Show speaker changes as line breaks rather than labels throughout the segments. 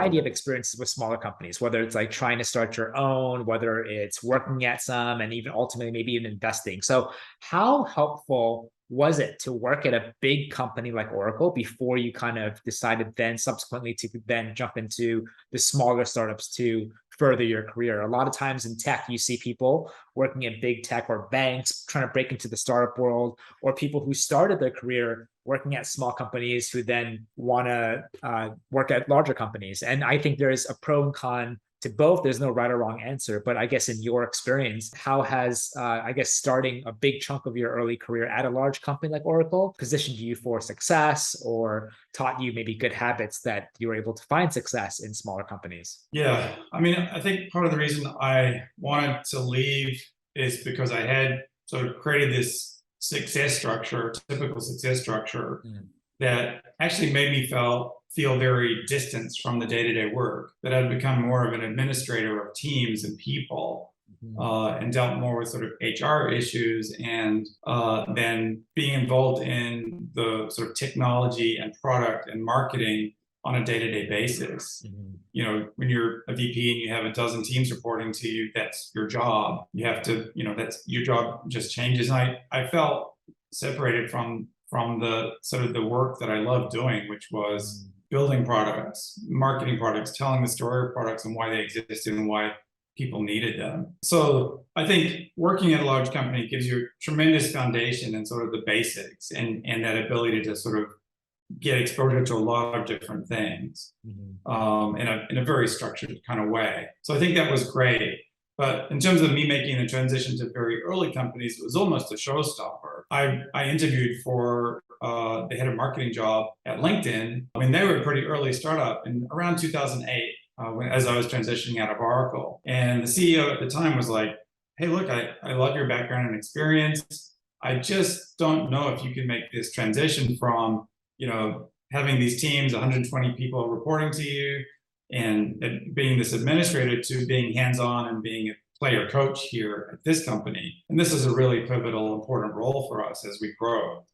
variety of experiences with smaller companies, whether it's like trying to start your own, whether it's working at some, and even ultimately maybe even investing. So how helpful was it to work at a big company like Oracle before you kind of decided then subsequently to then jump into the smaller startups to further your career? A lot of times in tech, you see people working in big tech or banks trying to break into the startup world, or people who started their career working at small companies who then want to work at larger companies. And I think there's a pro and con to both. There's no right or wrong answer, but I guess in your experience, how has I guess starting a big chunk of your early career at a large company like Oracle positioned you for success, or taught you maybe good habits that you were able to find success in smaller companies?
Yeah, I mean, I think part of the reason I wanted to leave is because I had sort of created this success structure, typical success structure, that actually made me feel very distanced from the day-to-day work, that I'd become more of an administrator of teams and people, and dealt more with sort of HR issues, and then being involved in the sort of technology and product and marketing on a day-to-day basis. You know, when you're a VP and you have a dozen teams reporting to you, that's your job. You have to, you know, that's your job just changes. And I felt separated from the sort of the work that I love doing, which was building products, marketing products, telling the story of products and why they existed and why people needed them. So I think working at a large company gives you a tremendous foundation and sort of the basics, and that ability to sort of get exposure to a lot of different things, in a very structured kind of way. So I think that was great. But in terms of me making the transition to very early companies, it was almost a showstopper. I interviewed for the head of marketing job at LinkedIn. I mean, they were a pretty early startup in around 2008, as I was transitioning out of Oracle. And the CEO at the time was like, hey, look, I love your background and experience. I just don't know if you can make this transition from, you know, having these teams, 120 people reporting to you, and being this administrator, to being hands-on and being a player coach here at this company. And this is a really pivotal, important role for us as we grow.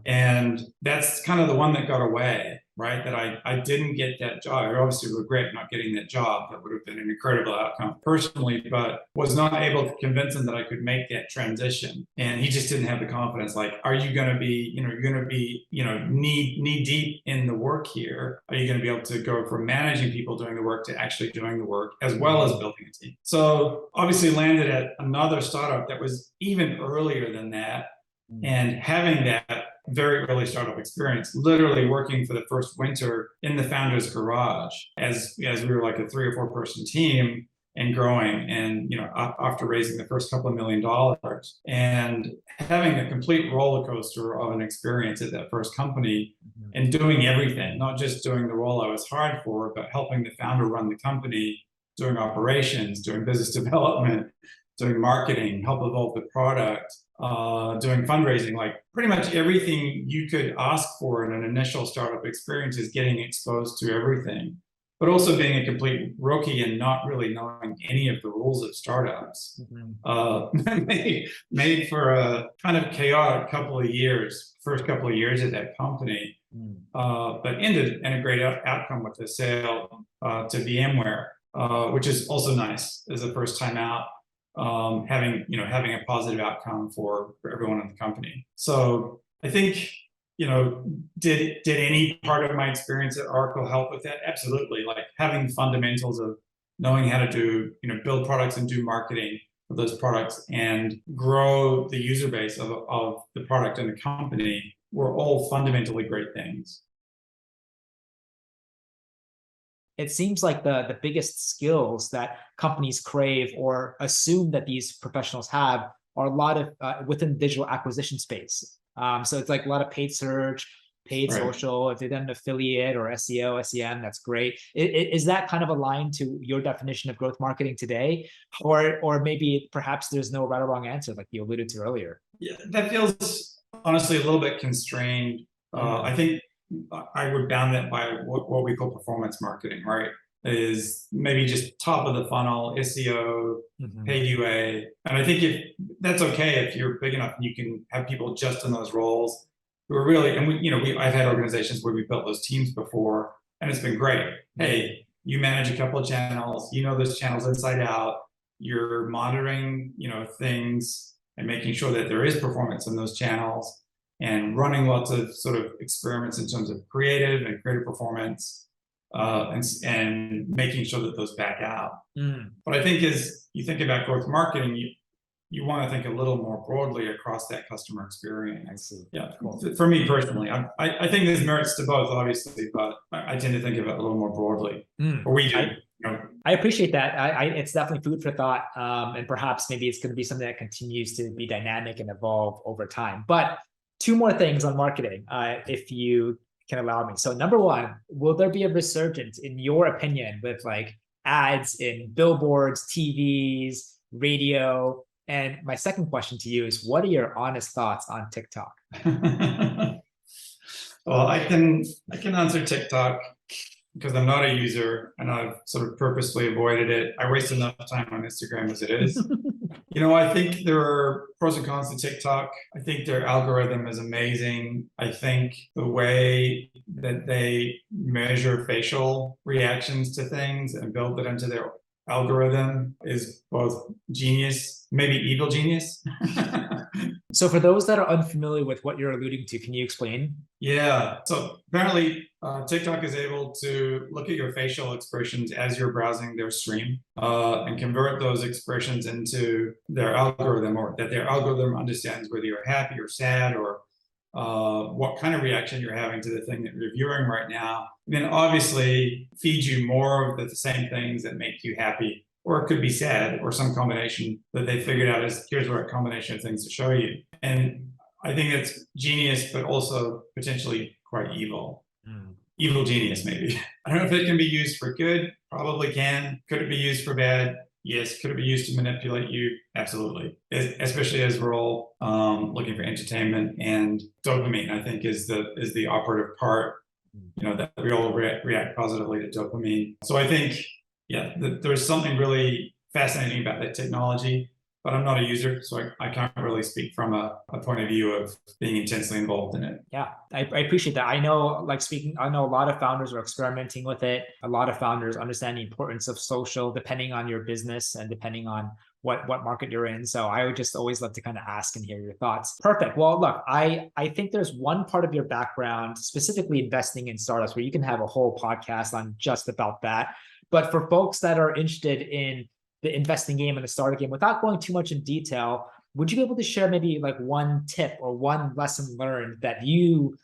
And that's kind of the one that got away, right? That I didn't get that job. I obviously regret not getting that job. That would have been an incredible outcome personally, but was not able to convince him that I could make that transition. And he just didn't have the confidence. Like, are you going to be, you know, you're going to be, you know, knee deep in the work here? Are you going to be able to go from managing people doing the work to actually doing the work as well as building a team? So obviously landed at another startup that was even earlier than that. And having that very early startup experience, literally working for the first winter in the founder's garage as we were like a 3 or 4 person team and growing, and, you know, after raising the first couple of $1 million, and having a complete roller coaster of an experience at that first company, and doing everything, not just doing the role I was hired for, but helping the founder run the company, doing operations, doing business development, doing marketing, help evolve the product, doing fundraising, like pretty much everything you could ask for in an initial startup experience, is getting exposed to everything. But also being a complete rookie and not really knowing any of the rules of startups, made for a kind of chaotic first couple of years at that company, but ended in a great outcome with the sale to VMware, which is also nice as a first time out. Having a positive outcome for everyone in the company. So I think, you know, did any part of my experience at Oracle help with that? Absolutely. Like having the fundamentals of knowing how to do, you know, build products and do marketing for those products and grow the user base of the product and the company were all fundamentally great things.
It seems like the biggest skills that companies crave or assume that these professionals have are a lot of within the digital acquisition space. So it's like a lot of paid search, paid social. If they've done an affiliate or SEO, SEM, that's great. Is that kind of aligned to your definition of growth marketing today? Or maybe perhaps there's no right or wrong answer, like you alluded to earlier?
Yeah, that feels honestly a little bit constrained. I think I would bound that by what we call performance marketing, right? Is maybe just top of the funnel, SEO, paid UA. And I think if that's okay, if you're big enough and you can have people just in those roles who are really, and I've had organizations where we built those teams before and it's been great. Hey, you manage a couple of channels, you know those channels inside out, you're monitoring, things and making sure that there is performance in those channels, and running lots of sort of experiments in terms of creative performance, and making sure that those back out. But I think as you think about growth marketing, you want to think a little more broadly across that customer experience.
I see.
Yeah, cool. For me personally, I think there's merits to both, obviously, but I tend to think of it a little more broadly. Or we do.
I appreciate that. It's definitely food for thought, and perhaps maybe it's going to be something that continues to be dynamic and evolve over time. But two more things on marketing, if you can allow me. So number one, will there be a resurgence, in your opinion, with like ads in billboards, TVs, radio? And my second question to you is, what are your honest thoughts on TikTok?
Well, I can answer TikTok because I'm not a user and I've sort of purposely avoided it. I waste enough time on Instagram as it is. I think there are pros and cons to TikTok. I think their algorithm is amazing. I think the way that they measure facial reactions to things and build it into their algorithm is both genius, maybe evil genius.
So for those that are unfamiliar with what you're alluding to, can you explain?
Yeah. So apparently TikTok is able to look at your facial expressions as you're browsing their stream, and convert those expressions into their algorithm, or that their algorithm understands whether you're happy or sad, or what kind of reaction you're having to the thing that you're viewing right now. And then obviously feeds you more of the same things that make you happy, or it could be sad, or some combination that they figured out is here's the right combination of things to show you. And I think it's genius, but also potentially quite evil. Evil genius, maybe. I don't know if it can be used for good. Probably can. Could it be used for bad? Yes. Could it be used to manipulate you? Absolutely. Especially as we're all looking for entertainment, and dopamine, I think, is the operative part. That we all react positively to dopamine. So I think, there's something really fascinating about that technology, but I'm not a user, so I can't really speak from a point of view of being intensely involved in it.
Yeah, I appreciate that. I know a lot of founders are experimenting with it. A lot of founders understand the importance of social, depending on your business and depending on what market you're in. So I would just always love to kind of ask and hear your thoughts. Perfect. Well, look, I think there's one part of your background, specifically investing in startups, where you can have a whole podcast on just about that. But for folks that are interested in the investing game and the startup game, without going too much in detail, would you be able to share maybe like one tip or one lesson learned that you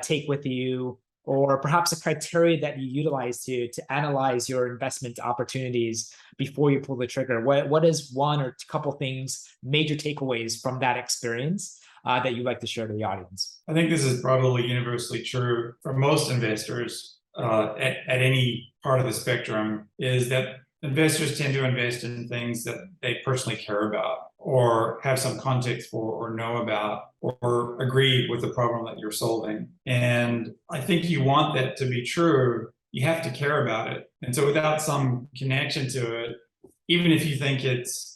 take with you, or perhaps a criteria that you utilize to analyze your investment opportunities before you pull the trigger? What is one or a couple things, major takeaways from that experience that you'd like to share to the audience?
I think this is probably universally true for most investors at any part of the spectrum, is that investors tend to invest in things that they personally care about, or have some context for, or know about, or agree with the problem that you're solving. And I think you want that to be true. You have to care about it. And so without some connection to it, even if you think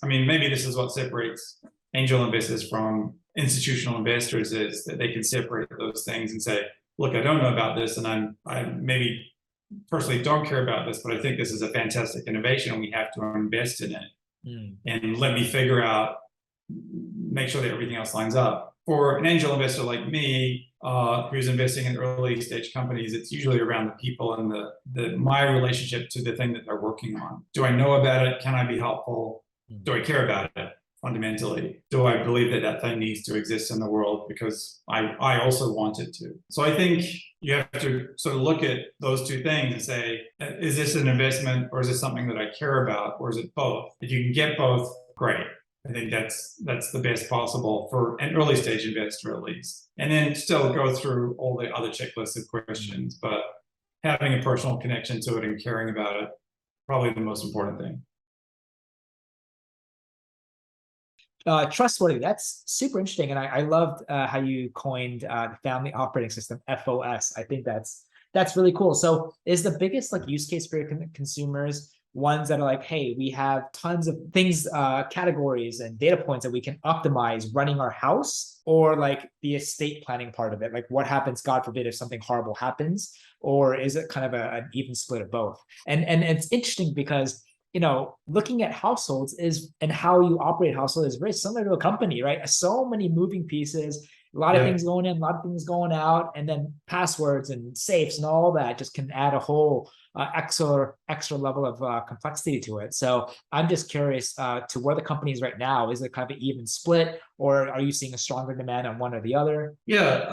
maybe this is what separates angel investors from institutional investors, is that they can separate those things and say, look, I don't know about this, and I maybe personally don't care about this, but I think this is a fantastic innovation and we have to invest in it. And let me make sure that everything else lines up. For an angel investor like me, who's investing in early stage companies, it's usually around the people and my relationship to the thing that they're working on. Do I know about it? Can I be helpful? Do I care about it? Fundamentally, do I believe that thing needs to exist in the world because I also want it to? So I think you have to sort of look at those two things and say, is this an investment, or is this something that I care about, or is it both? If you can get both, great. I think that's the best possible for an early stage investor, at least. And then still go through all the other checklists of questions, but having a personal connection to it and caring about it, probably the most important thing.
Trustworthy. That's super interesting. And I loved how you coined the family operating system, FOS. I think that's really cool. So is the biggest use case for your consumers ones that are like, hey, we have tons of things, categories and data points that we can optimize running our house, or like the estate planning part of it, like what happens, God forbid, if something horrible happens, or is it kind of an even split of both? And it's interesting because, looking at households is, and how you operate household is very similar to a company, right? So many moving pieces, a lot of
Yeah.
things going in, a lot of things going out, and then passwords and safes and all that just can add a whole extra level of complexity to it. So I'm just curious to where the company is right now. Is it kind of an even split, or are you seeing a stronger demand on one or the other?
Yeah,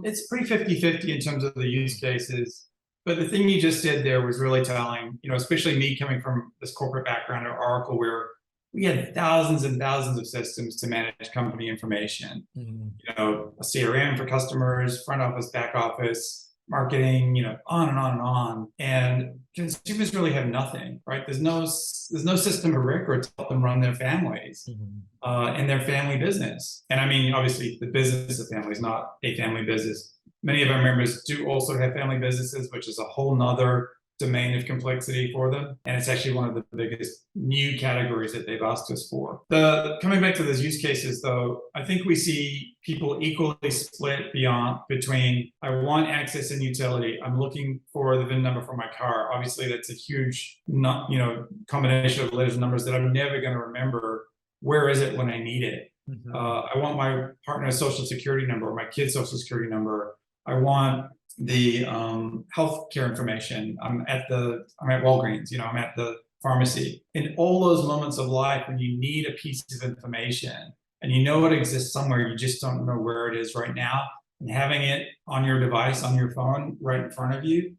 it's pretty 50-50 in terms of the use cases. But the thing you just did there was really telling, especially me coming from this corporate background at Oracle, where we had thousands and thousands of systems to manage company information.
Mm-hmm.
A CRM for customers, front office, back office, marketing, on and on and on. And consumers really have nothing, right? There's no system of record to help them run their families.
Mm-hmm.
And their family business. And I mean, obviously, the business of family is not a family business. Many of our members do also have family businesses, which is a whole nother domain of complexity for them. And it's actually one of the biggest new categories that they've asked us for. Coming back to those use cases, though, I think we see people equally split between I want access and utility. I'm looking for the VIN number for my car. Obviously, that's a huge, combination of letters and numbers that I'm never going to remember. Where is it when I need it?
Mm-hmm.
I want my partner's social security number, or my kid's social security number. I want the healthcare information. I'm at Walgreens, I'm at the pharmacy. In all those moments of life when you need a piece of information and it exists somewhere, you just don't know where it is right now. And having it on your device, on your phone, right in front of you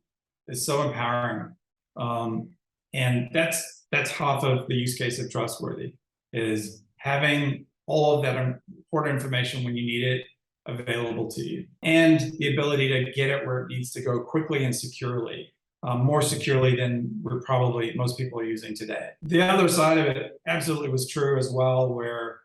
is so empowering. And that's half of the use case of trustworthy, is having all of that important information when you need it available to you, and the ability to get it where it needs to go quickly and securely, more securely than most people are using today. The other side of it absolutely was true as well, where,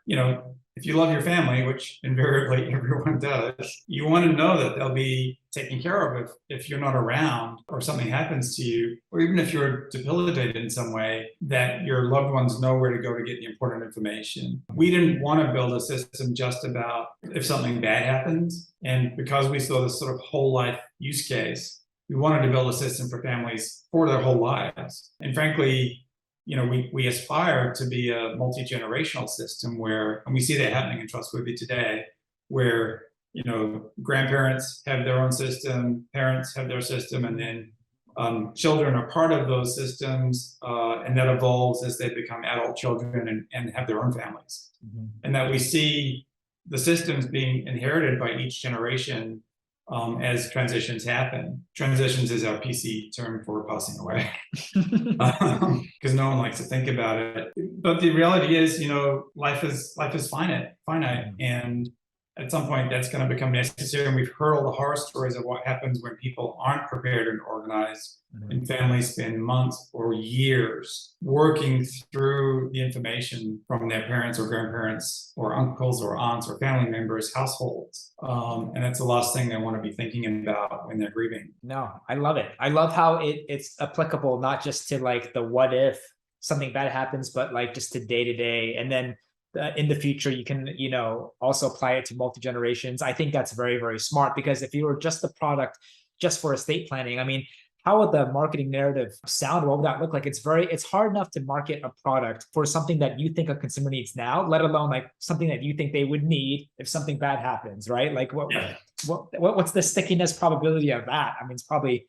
if you love your family, which invariably everyone does, you want to know that they'll be taken care of if you're not around, or something happens to you, or even if you're debilitated in some way, that your loved ones know where to go to get the important information. We didn't want to build a system just about if something bad happens. And because we saw this sort of whole life use case, we wanted to build a system for families for their whole lives. And frankly, we aspire to be a multi-generational system and we see that happening in Trustworthy today, where, grandparents have their own system, parents have their system, and then children are part of those systems, and that evolves as they become adult children and have their own families. Mm-hmm. And that we see the systems being inherited by each generation as transitions happen. Transitions is our PC term for passing away, because no one likes to think about it. But the reality is, life is finite, and at some point that's going to become necessary. And we've heard all the horror stories of what happens when people aren't prepared and organized, and families spend months or years working through the information from their parents or grandparents or uncles or aunts or family members' households. And that's the last thing they want to be thinking about when they're grieving.
No, I love it. I love how it's applicable, not just to like the what if something bad happens, but like just to day to day. And then in the future, you can, also apply it to multi-generations. I think that's very, very smart, because if you were just the product just for estate planning, I mean, how would the marketing narrative sound? What would that look like? It's hard enough to market a product for something that you think a consumer needs now, let alone like something that you think they would need if something bad happens, right? Like what's the stickiness probability of that? I mean, it's probably.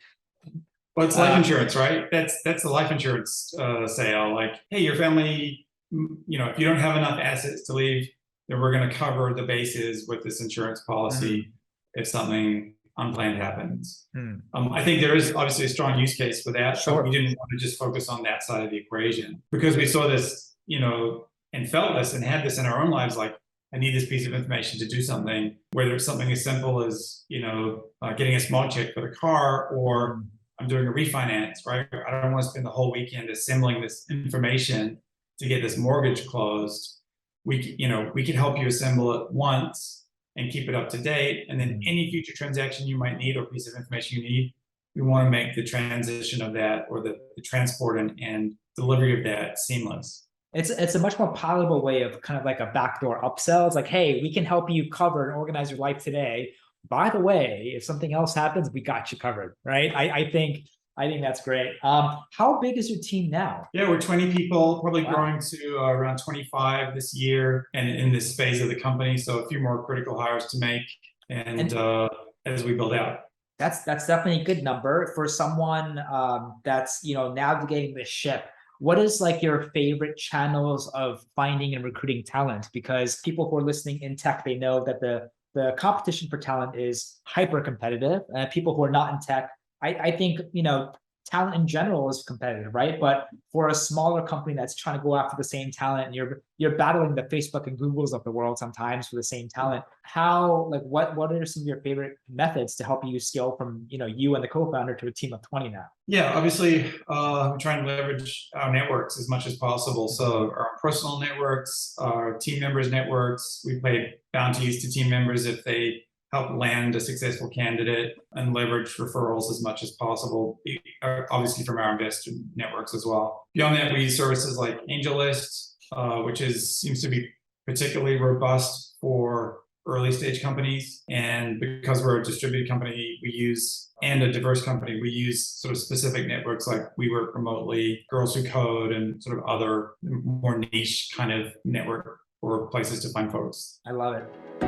Well, it's life insurance, right? That's the life insurance sale. Like, hey, your family, if you don't have enough assets to leave, then we're going to cover the bases with this insurance policy if something unplanned happens. I think there is obviously a strong use case for that.
Sure.
But we didn't want to just focus on that side of the equation, because we saw this, and felt this and had this in our own lives. Like, I need this piece of information to do something, whether it's something as simple as, getting a small check for the car, or I'm doing a refinance, right? I don't want to spend the whole weekend assembling this information to get this mortgage closed. We can help you assemble it once and keep it up to date. And then any future transaction you might need or piece of information you need, we want to make the transition of that, or the transport and delivery of that, seamless.
It's a much more palatable way of kind of like a backdoor upsell. It's like, hey, we can help you cover and organize your life today. By the way, if something else happens, we got you covered, right? I think that's great. How big is your team now?
Yeah, we're 20 people, probably
Wow.
growing to around 25 this year, and in this phase of the company. So a few more critical hires to make, and as we build out.
That's definitely a good number for someone that's navigating the ship. What is like your favorite channels of finding and recruiting talent? Because people who are listening in tech, they know that the competition for talent is hyper competitive. And people who are not in tech, I think talent in general is competitive, right? But for a smaller company that's trying to go after the same talent, and you're battling the Facebook and Googles of the world sometimes for the same talent. How, like, what are some of your favorite methods to help you scale from you and the co-founder to a team of 20 now?
Yeah, obviously, we try and leverage our networks as much as possible. So our personal networks, our team members' networks, we pay bounties to team members if they help land a successful candidate, and leverage referrals as much as possible, obviously from our investor networks as well. Beyond that, we use services like AngelList, which seems to be particularly robust for early stage companies. And because we're a distributed company, and a diverse company, we use sort of specific networks like We Work Remotely, Girls Who Code, and sort of other more niche kind of network or places to find folks.
I love it.